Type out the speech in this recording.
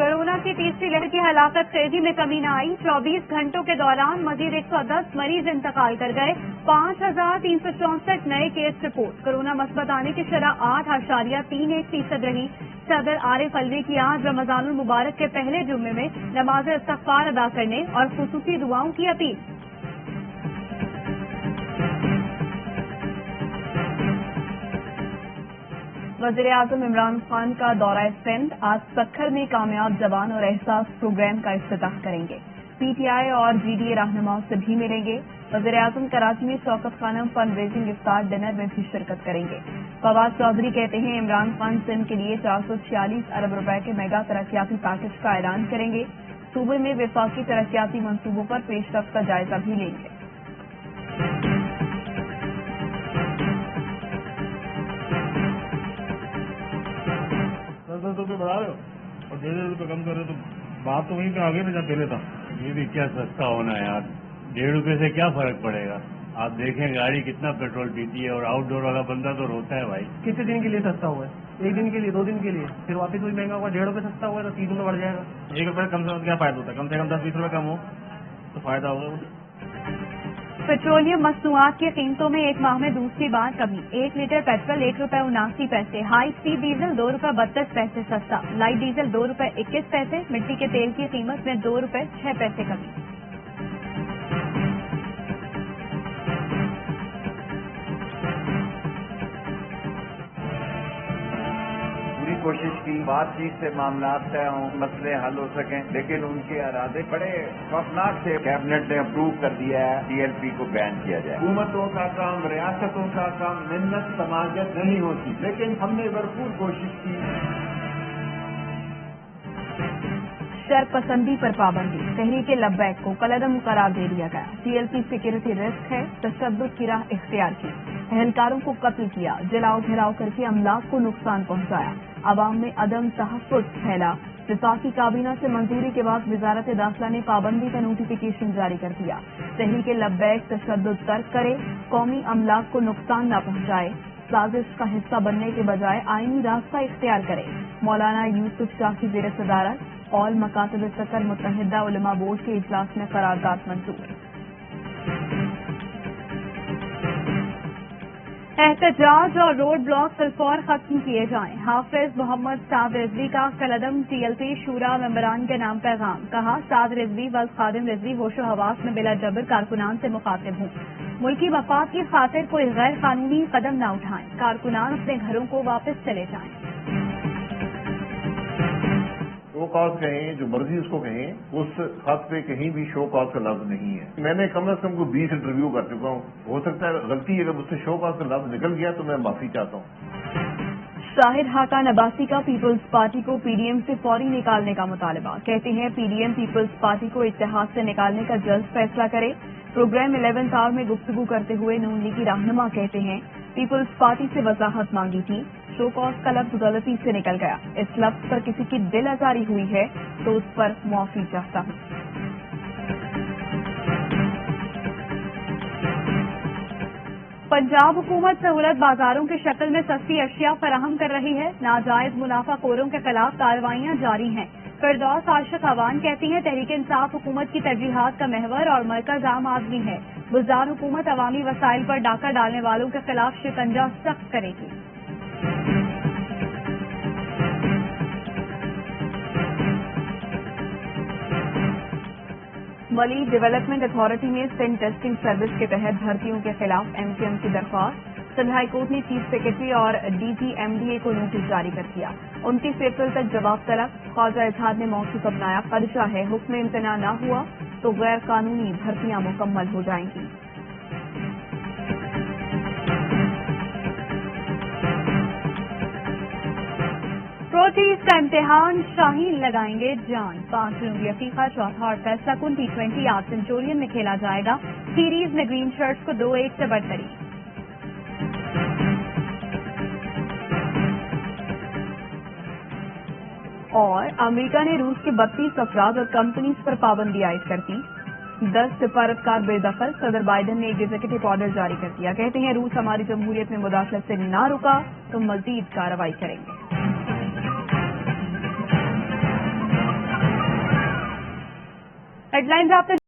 Corona की तीसरी लहर की हलाकत खेजी में कमी न आई। 24 घंटों के दौरान मजीद 110 मरीज इंतकाल कर गए। 5,364 नए केस रिपोर्ट। कोरोना मस्बत आने की शरह 8.31% रही। सदर आरिफ अलवी की आज रमजानुल मुबारक के पहले जुम्मे में नमाज इस्तग़फ़ार अदा करने और खुसूसी दुआओं की अपील। वज़ीर-ए-आज़म इमरान खान का दौरा सिंध। आज सक्खर में कामयाब जवान और एहसास प्रोग्राम का इफ्तिताह करेंगे। पीटीआई और जीडीए रहनुमाओं से भी मिलेंगे। वज़ीर-ए-आज़म कराची में शौकत खानम फंड रेजिंग इफ्तार डिनर में भी शिरकत करेंगे। फवाद चौधरी कहते हैं इमरान खान सिंध के लिए 446 अरब रुपए के मेगा तरक्याती पैकेज का ऐलान करेंगे। सूबे में वफाकी तरक्याती मंसूबों पर पेशरफ्त का जायजा भी लेंगे। ₹10 बढ़ा रहे हो और ₹1.5 कम कर रहे हो तो बात तो वहीं पे आगे ना जा था। ये भी क्या सस्ता होना है यार, ₹1.5 से क्या फर्क पड़ेगा। आप देखें गाड़ी कितना पेट्रोल पीती है और आउटडोर वाला बंदा तो रोता है भाई। कितने दिन के लिए सस्ता हुआ है? 1 दिन के लिए, 2 दिन के लिए, फिर वापस वही महंगा होगा। ₹1.5 सस्ता हुआ है तो 3 में बढ़ जाएगा। ₹1 कम से कम क्या फायदा होता है? कम से कम 10-20 रुपए कम हो तो फायदा होगा। पेट्रोलियम मसनूआत की कीमतों में एक माह में दूसरी बार कमी। 1 litre petrol ₹1.79। High speed diesel ₹2.32 सस्ता। Light diesel ₹2.21। मिट्टी के तेल की कीमत में ₹2.06 कमी। कोशिश की, बातचीत से मामला तय हों, मसले हल हो सकें, लेकिन उनके इरादे बड़े खौफनाक थे। कैबिनेट ने अप्रूव कर दिया है टीएलपी को बैन किया जाए। हुकूमतों का काम, रियासतों का काम मिन्नत समाजत नहीं होती, लेकिन हमने भरपूर कोशिश की। शरपसंदी पर पाबंदी। तहरीक लब्बैक को कलअदम करार दे दिया गया। टीएलपी सिक्योरिटी रिस्क है, तशद्दुद की राह इख्तियार की। एहलकारों को कत्ल किया, जलाओ घेराव करके अमलाक को नुकसान पहुंचाया। अवाम में अदम तहफ़्फ़ुज़ फैला। वफाकी काबीना से मंजूरी के बाद वजारत दाखिला ने पाबंदी का नोटिफिकेशन जारी कर दिया। तहरीक लब्बैक तशद्दुद तर्क करे, कौमी अमलाक को नुकसान न पहुंचाए, साजिश का हिस्सा बनने के बजाय आईनी रास्ता इख्तियार करे। मौलाना यूसुफ शाह की ज़ेर सदारत ऑल मकातब सकर मुत्तहिदा उलमा बोर्ड के इजलास में करारदाद मंजूर। एहतजाज और रोड ब्लॉक फिलफौर खत्म किए जाएं। हाफिज मोहम्मद साद रिजवी का कलअदम टीएलपी शूरा मेंबरान के नाम पैगाम। कहा, साद रिजवी व खादिम रिजवी होशो हवास में बिला जबर कारकुनान से मुखातिब हूं। मुल्की मफाद की खातिर कोई गैर कानूनी कदम न उठाएं। कारकुनान अपने घरों को वापस चले जाएं। शो कॉज कहें, जो मर्जी उसको कहें, उस खत पे कहीं भी शो कॉज का लफ्ज नहीं है। मैंने कम से कम को 20 इंटरव्यू कर चुका हूँ। हो सकता है गलती अगर मुझसे शो कॉज का लफ्ज निकल गया तो मैं माफी चाहता हूँ। शाहिद हाकान अब्बासी का पीपल्स पार्टी को पीडीएम से फौरी निकालने का मुतालबा। कहते हैं पीडीएम पीपल्स पार्टी को इत्तेहाद से निकालने का जल्द फैसला करे। प्रोग्राम 11th आवर में गुफ्तगू करते हुए नून लीगी रहनुमा कहते हैं पीपल्स पार्टी से वजाहत मांगी थी, शो कॉज का लफ्ज गलती से निकल गया। इस लफ्ज पर किसी की दिल आजारी हुई है तो उस पर माफी चाहता हूं। पंजाब हुकूमत सहूलत बाजारों की शक्ल में सस्ती अशिया फराहम कर रही है। नाजायज मुनाफाखोरों के खिलाफ कार्रवाइयां जारी हैं। फिरदौस आशिक अवान कहती हैं तहरीक इंसाफ हुकूमत की तरजीहात का महवर और मरकज आम आदमी है। गुजार हुकूमत अवामी वसाइल पर डाका डालने वालों के खिलाफ शिकंजा सख्त करेगी। वली डेवलपमेंट अथॉरिटी में सिंध टेस्टिंग सर्विस के तहत भर्तियों के खिलाफ एमकेएम की दरख्वास्त। सिंध हाईकोर्ट ने चीफ सेक्रेटरी और डीजीएमडीए को नोटिस जारी कर दिया। 29 अप्रैल तक जवाब तलब। ख्वाजा इत्तेहाद ने मौसूफ अपनाया, खदशा है हुक्म इम्तना न हुआ तो गैर कानूनी भर्तियां मुकम्मल हो जाएंगी। प्रोटीज का इम्तिहान शाहीन लगाएंगे जान। 5 जनवरी अफ्रीका चौथा और फैसला कुन T20 आज सेंचुरियन में खेला जाएगा। सीरीज में ग्रीन शर्ट्स को 2-1 से बढ़तरी। और अमेरिका ने रूस के 32 अफराद और कंपनीज पर पाबंदी आयद कर दी। 10 सिफारतकार बेदखल। सदर बाइडेन ने एक एग्जीक्यूटिव ऑर्डर जारी कर दिया। कहते हैं रूस हमारी जमहूरियत में मुदाखलत से ना रुका तो मजीद कार्रवाई करेंगे। हेडलाइंस आपने